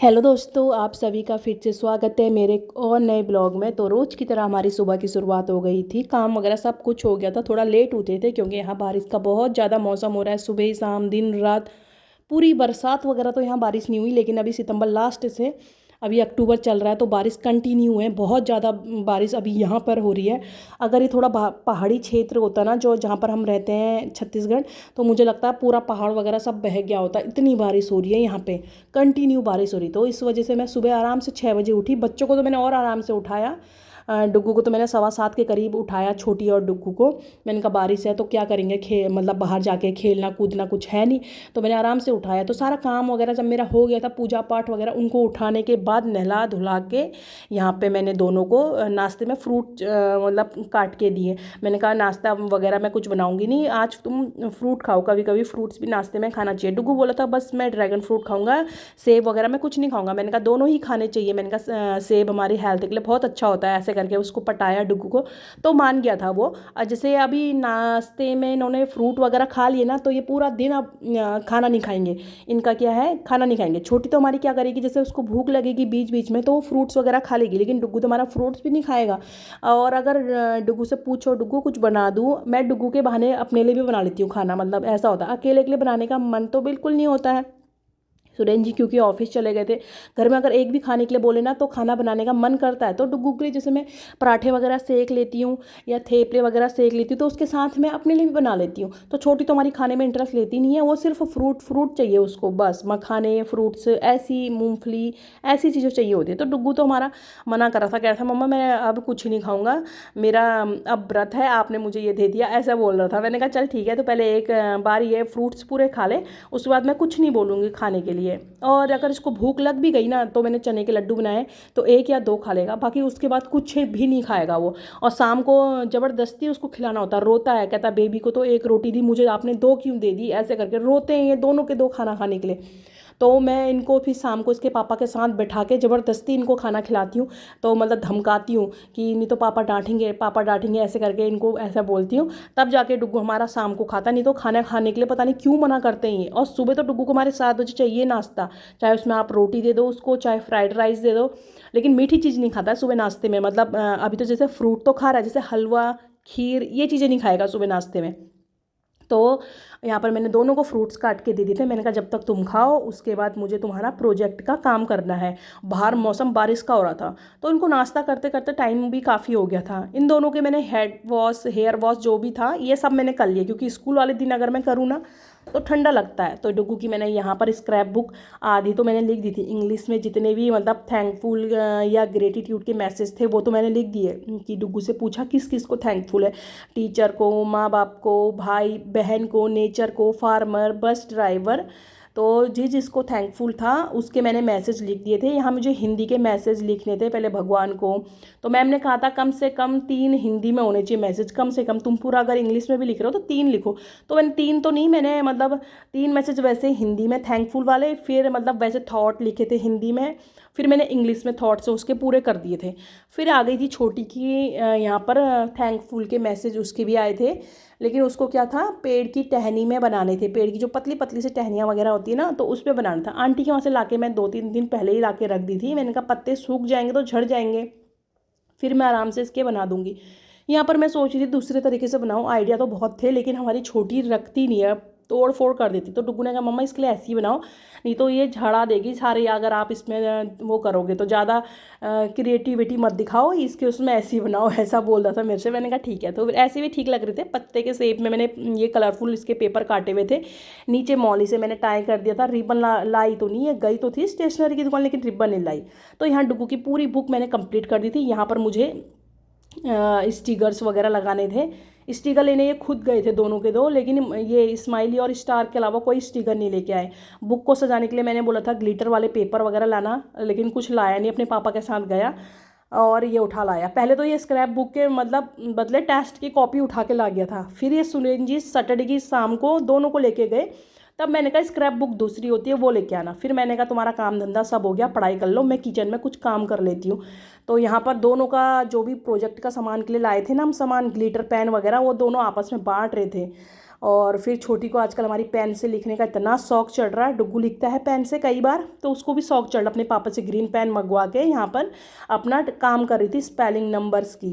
Hello दोस्तों, आप सभी का फिर से स्वागत है मेरे एक और नए ब्लॉग में। तो रोज़ की तरह हमारी सुबह की शुरुआत हो गई थी। काम वगैरह सब कुछ हो गया था। थोड़ा लेट उठे थे क्योंकि यहाँ बारिश का बहुत ज़्यादा मौसम हो रहा है। सुबह शाम दिन रात पूरी बरसात वगैरह तो यहाँ बारिश नहीं हुई, लेकिन अभी सितंबर लास्ट से अभी अक्टूबर चल रहा है तो बारिश कंटिन्यू है। बहुत ज़्यादा बारिश अभी यहाँ पर हो रही है। अगर ये थोड़ा पहाड़ी क्षेत्र होता ना, जो जहाँ पर हम रहते हैं छत्तीसगढ़, तो मुझे लगता है पूरा पहाड़ वगैरह सब बह गया होता। इतनी बारिश हो रही है यहाँ पे, कंटिन्यू बारिश हो रही। तो इस वजह से मैं सुबह आराम से 6 बजे उठी। बच्चों को तो मैंने और आराम से उठाया। डुग्गू को तो मैंने 7:15 के करीब उठाया, छोटी और डुग्गू को। मैंने कहा बारिश है तो क्या करेंगे, मतलब बाहर जाके खेलना कूदना कुछ है नहीं, तो मैंने आराम से उठाया। तो सारा काम वगैरह जब मेरा हो गया था, पूजा पाठ वगैरह, उनको उठाने के बाद नहला धुला के यहाँ पे मैंने दोनों को नाश्ते में फ्रूट मतलब काट के दिए। मैंने कहा नाश्ता वगैरह मैं कुछ बनाऊंगी नहीं, आज तुम फ्रूट खाओ, कभी कभी फ्रूट्स भी नाश्ते में खाना चाहिए। डुग्गू बोला था बस मैं ड्रैगन फ्रूट खाऊंगा, सेब वगैरह मैं कुछ नहीं खाऊंगा। मैंने कहा दोनों ही खाने चाहिए। मैंने कहा सेब हमारी हेल्थ के लिए बहुत अच्छा होता है। ऐसे करके उसको पटाया डुग्गू को, तो मान गया था वो। और जैसे अभी नाश्ते में इन्होंने फ्रूट वगैरह खा लिए ना, तो ये पूरा दिन अब खाना नहीं खाएंगे। इनका क्या है, खाना नहीं खाएंगे। छोटी तो हमारी क्या करेगी, जैसे उसको भूख लगेगी बीच बीच में तो वो फ्रूट्स वगैरह खा लेगी, लेकिन डुग्गू तो हमारा फ्रूट्स भी नहीं खाएगा। और अगर डुग्गू से पूछो डुग्गू कुछ बना दूँ, मैं डुग्गू के बहाने अपने लिए भी बना लेती हूँ खाना। मतलब ऐसा होता है, अकेले के लिए बनाने का मन तो बिल्कुल नहीं होता है। सुरेंद्र जी क्योंकि ऑफिस चले गए थे, घर में अगर एक भी खाने के लिए बोले ना तो खाना बनाने का मन करता है। तो डुग्गू के लिए जैसे मैं पराठे वगैरह सेक लेती हूँ या थेपले वगैरह सेक लेती हूँ, तो उसके साथ मैं अपने लिए भी बना लेती हूँ। तो छोटी तो हमारी खाने में इंटरेस्ट लेती नहीं है, वो सिर्फ फ्रूट फ्रूट चाहिए उसको, बस मखाने फ्रूट्स ऐसी मूंगफली ऐसी चीज़ें चाहिए होती है। तो डुग्गू तो हमारा मना कर रहा था, कह रहा था मम्मा मैं अब कुछ नहीं खाऊंगा, मेरा अब व्रत है, आपने मुझे ये दे दिया, ऐसा बोल रहा था। मैंने कहा चल ठीक है, तो पहले एक बार ये फ्रूट्स पूरे खा ले, उसके बाद मैं कुछ नहीं बोलूँगी खाने के लिए। और अगर इसको भूख लग भी गई ना, तो मैंने चने के लड्डू बनाए, तो एक या दो खा लेगा, बाकी उसके बाद कुछ भी नहीं खाएगा वो। और शाम को ज़बरदस्ती उसको खिलाना होता है, रोता है, कहता बेबी को तो एक रोटी दी, मुझे आपने दो क्यों दे दी, ऐसे करके रोते हैं ये दोनों के दो खाना खाने के लिए। तो मैं इनको फिर शाम को इसके पापा के साथ बैठा के ज़बरदस्ती इनको खाना खिलाती हूँ। तो मतलब धमकाती हूँ कि नहीं तो पापा डांटेंगे, पापा डांटेंगे, ऐसे करके इनको ऐसा बोलती हूँ। तब जाके डुग्गू हमारा शाम को खाता, नहीं तो खाना खाने के लिए पता नहीं क्यों मना करते हैं ये। और सुबह तो डुग्गू को हमारे 7 बजे चाहिए नाश्ता, चाहे उसमें आप रोटी दे दो उसको, चाहे फ्राइड राइस दे दो, लेकिन मीठी चीज़ नहीं खाता है सुबह नाश्ते में। मतलब अभी तो जैसे फ्रूट तो खा रहा है, जैसे हलवा खीर ये चीज़ें नहीं खाएगा सुबह नाश्ते में। तो यहाँ पर मैंने दोनों को फ्रूट्स काट के दे दिए थे। मैंने कहा जब तक तुम खाओ उसके बाद मुझे तुम्हारा प्रोजेक्ट का काम करना है। बाहर मौसम बारिश का हो रहा था, तो इनको नाश्ता करते करते टाइम भी काफ़ी हो गया था। इन दोनों के मैंने हेड वॉश हेयर वॉश जो भी था ये सब मैंने कर लिया, क्योंकि स्कूल वाले दिन अगर मैं करूँ ना तो ठंडा लगता है। तो डुग्गू की मैंने यहाँ पर स्क्रैप बुक आधी तो मैंने लिख दी थी इंग्लिश में, जितने भी मतलब थैंकफुल या ग्रेटिट्यूड के मैसेज थे वो तो मैंने लिख दिए। कि डुग्गू से पूछा किस किस को थैंकफुल है, टीचर को, माँ बाप को, भाई बहन को, नेचर को, फार्मर, बस ड्राइवर। तो जिसको थैंकफुल था उसके मैंने मैसेज लिख दिए थे। यहाँ मुझे हिंदी के मैसेज लिखने थे पहले भगवान को। तो मैम ने कहा था कम से कम 3 हिंदी में होने चाहिए मैसेज, कम से कम। तुम पूरा अगर इंग्लिश में भी लिख रहे हो तो 3 लिखो। तो मैंने 3 तो नहीं, मैंने मतलब 3 मैसेज वैसे हिंदी में थैंकफुल वाले, फिर मतलब वैसे थॉट लिखे थे हिंदी में, फिर मैंने इंग्लिश में थॉट से उसके पूरे कर दिए थे। फिर आ गई थी छोटी की यहाँ पर थैंकफुल के मैसेज उसके भी आए थे, लेकिन उसको क्या था, पेड़ की टहनी में बनाने थे। पेड़ की जो पतली पतली सी टहनियाँ वगैरह होती है ना, तो उस पर बनाना था। आंटी के वहाँ से लाके मैं 2-3 दिन पहले ही लाके रख दी थी। मैंने कहा पत्ते सूख जाएंगे तो झड़ जाएंगे, फिर मैं आराम से इसके बना दूंगी। यहाँ पर मैं सोच रही थी दूसरे तरीके से बनाऊँ, आइडिया तो बहुत थे, लेकिन हमारी छोटी रखती नहीं है, तोड़ फोड़ कर देती। तो डुग्गू ने कहा मम्मा इसके लिए ऐसी ही बनाओ, नहीं तो ये झड़ा देगी सारे, अगर आप इसमें वो करोगे तो ज़्यादा क्रिएटिविटी मत दिखाओ, इसके उसमें ऐसी बनाओ, ऐसा बोल रहा था मेरे से। मैंने कहा ठीक है। तो फिर ऐसे भी ठीक लग रहे थे, पत्ते के शेप में मैंने ये कलरफुल इसके पेपर काटे हुए थे। नीचे मौली से मैंने टाई कर दिया था। रिबन लाई तो नहीं है, गई तो थी स्टेशनरी की दुकान, लेकिन रिबन नहीं लाई। तो यहाँ डुग्गू की पूरी बुक मैंने कंप्लीट कर दी थी। यहाँ पर मुझे स्टिकर्स वगैरह लगाने थे। स्टिकर लेने ये खुद गए थे दोनों के दो, लेकिन ये स्माइली और स्टार के अलावा कोई स्टिकर नहीं लेके आए। बुक को सजाने के लिए मैंने बोला था ग्लिटर वाले पेपर वगैरह लाना, लेकिन कुछ लाया नहीं, अपने पापा के साथ गया और ये उठा लाया। पहले तो ये स्क्रैप बुक के मतलब बदले टेस्ट की कॉपी उठा के ला गया था। फिर ये सुरेंद्र जी सैटरडे की शाम को दोनों को लेके गए, तब मैंने कहा स्क्रैप बुक दूसरी होती है वो लेके आना। फिर मैंने कहा तुम्हारा काम धंधा सब हो गया, पढ़ाई कर लो, मैं किचन में कुछ काम कर लेती हूँ। तो यहाँ पर दोनों का जो भी प्रोजेक्ट का सामान के लिए लाए थे ना हम सामान, ग्लिटर पेन वगैरह, वो दोनों आपस में बांट रहे थे। और फिर छोटी को आजकल हमारी पेन से लिखने का इतना शौक चढ़ रहा है, डुग्गू लिखता है पेन से कई बार, तो उसको भी शौक चढ़ रहा, अपने पापा से ग्रीन पेन मंगवा के यहाँ पर अपना काम कर रही थी स्पेलिंग नंबर्स की।